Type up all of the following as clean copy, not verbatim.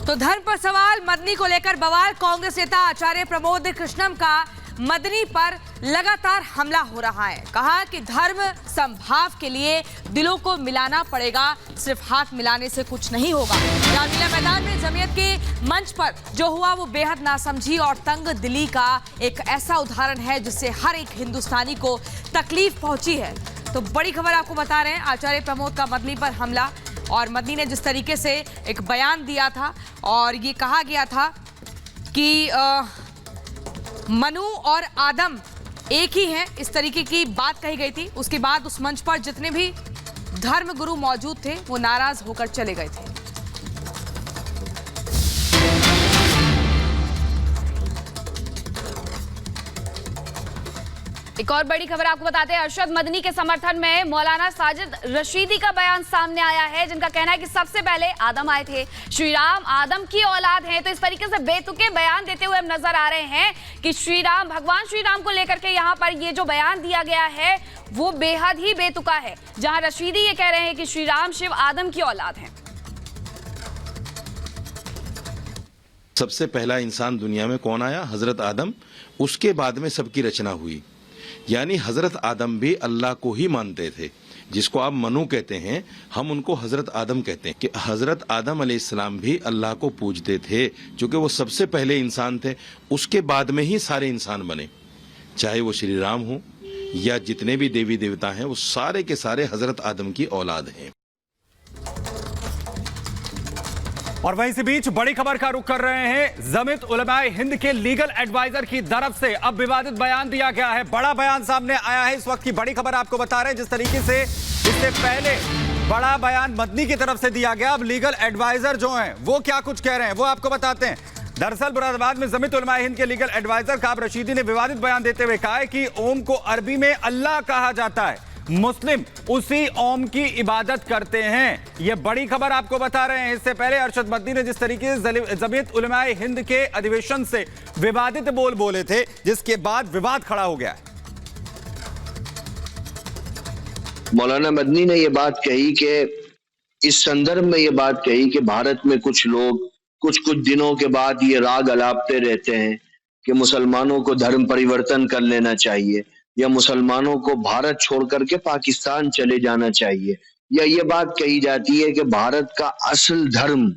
तो धर्म पर सवाल, मदनी को लेकर बवाल। कांग्रेस नेता आचार्य प्रमोद कृष्णम का मदनी पर लगातार हमला हो रहा है। कहा कि धर्म संभाव के लिए दिलों को मिलाना पड़ेगा, सिर्फ हाथ मिलाने से कुछ नहीं होगा। रामलीला मैदान में जमीयत के मंच पर जो हुआ वो बेहद नासमझी और तंग दिली का एक ऐसा उदाहरण है जिससे हर एक हिंदुस्तानी को तकलीफ पहुंची है। तो बड़ी खबर आपको बता रहे हैं, आचार्य प्रमोद का मदनी पर हमला। और मदनी ने जिस तरीके से एक बयान दिया था और ये कहा गया था कि मनु और आदम एक ही हैं, इस तरीके की बात कही गई थी। उसके बाद उस मंच पर जितने भी धर्म गुरु मौजूद थे वो नाराज होकर चले गए थे। एक और बड़ी खबर आपको बताते हैं, अरशद मदनी के समर्थन में मौलाना साजिद रशीदी का बयान सामने आया है, जिनका कहना है कि सबसे पहले आदम आए थे, श्री राम आदम की औलाद हैं। तो इस तरीके से बेतुके बयान देते हुए हम नजर आ रहे हैं कि श्री राम, भगवान श्री राम को लेकर के यहाँ पर ये जो बयान दिया गया है वो बेहद ही बेतुका है। जहां रशीदी ये कह रहे हैं कि श्री राम शिव आदम की औलाद हैं। सबसे पहला इंसान दुनिया में कौन आया? हजरत आदम। उसके बाद में सबकी रचना हुई। यानी हजरत आदम भी अल्लाह को ही मानते थे। जिसको आप मनु कहते हैं, हम उनको हजरत आदम कहते हैं कि हजरत आदम अलैहिस्सलाम भी अल्लाह को पूजते थे, क्योंकि वो सबसे पहले इंसान थे। उसके बाद में ही सारे इंसान बने, चाहे वो श्री राम हो या जितने भी देवी देवता हैं, वो सारे के सारे हजरत आदम की औलाद हैं। और वहीं से बीच बड़ी खबर का रुख कर रहे हैं, जमीयत उलमाए हिंद के लीगल एडवाइजर की तरफ से अब विवादित बयान दिया गया है। बड़ा बयान सामने आया है, इस वक्त की बड़ी खबर आपको बता रहे हैं। जिस तरीके से इससे पहले बड़ा बयान मदनी की तरफ से दिया गया, अब लीगल एडवाइजर जो हैं वो क्या कुछ कह रहे हैं वो आपको बताते हैं। दरअसल मुरादाबाद में जमीयत उलमाए हिंद के लीगल एडवाइजर काब रशीदी ने विवादित बयान देते हुए कहा है कि ओम को अरबी में अल्लाह कहा जाता है, मुस्लिम उसी ओम की इबादत करते हैं। यह बड़ी खबर आपको बता रहे हैं। इससे पहले अरशद मदनी ने जिस तरीके से जमीयत उलमाए हिंद के अधिवेशन से विवादित बोल बोले थे, जिसके बाद विवाद खड़ा हो गया है। मौलाना मदनी ने यह बात कही कि इस संदर्भ में यह बात कही कि भारत में कुछ लोग कुछ दिनों के बाद ये राग अलापते रहते हैं कि मुसलमानों को धर्म परिवर्तन कर लेना चाहिए या मुसलमानों को भारत छोड़ करके पाकिस्तान चले जाना चाहिए, या ये बात कही जाती है कि भारत का असल धर्म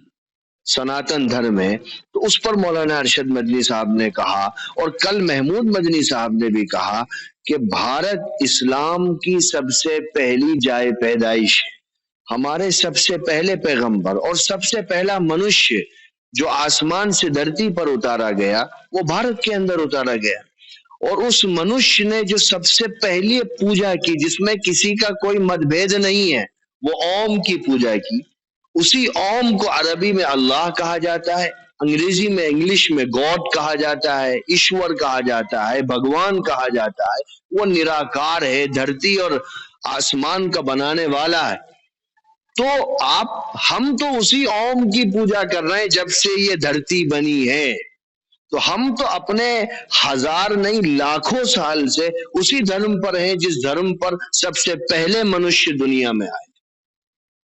सनातन धर्म है। तो उस पर मौलाना अरशद मदनी साहब ने कहा, और कल महमूद मदनी साहब ने भी कहा कि भारत इस्लाम की सबसे पहली जाए पैदाइश है। हमारे सबसे पहले पैगंबर और सबसे पहला मनुष्य जो आसमान से धरती पर उतारा गया वो भारत के अंदर उतारा गया, और उस मनुष्य ने जो सबसे पहली पूजा की जिसमें किसी का कोई मतभेद नहीं है, वो ओम की पूजा की। उसी ओम को अरबी में अल्लाह कहा जाता है, अंग्रेजी में इंग्लिश में गॉड कहा जाता है, ईश्वर कहा जाता है, भगवान कहा जाता है। वो निराकार है, धरती और आसमान का बनाने वाला है। तो हम तो उसी ओम की पूजा कर रहे हैं जब से ये धरती बनी है। तो हम तो अपने हजार नहीं लाखों साल से उसी धर्म पर हैं जिस धर्म पर सबसे पहले मनुष्य दुनिया में आए।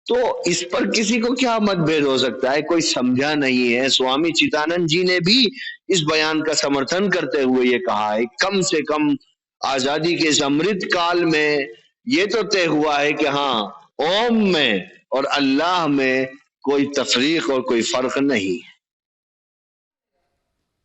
तो इस पर किसी को क्या मतभेद हो सकता है? कोई समझा नहीं है। स्वामी चिदानंद जी ने भी इस बयान का समर्थन करते हुए ये कहा है, कम से कम आजादी के इस अमृत काल में ये तो तय हुआ है कि हाँ, ओम में और अल्लाह में कोई तफरीक और कोई फर्क नहीं है।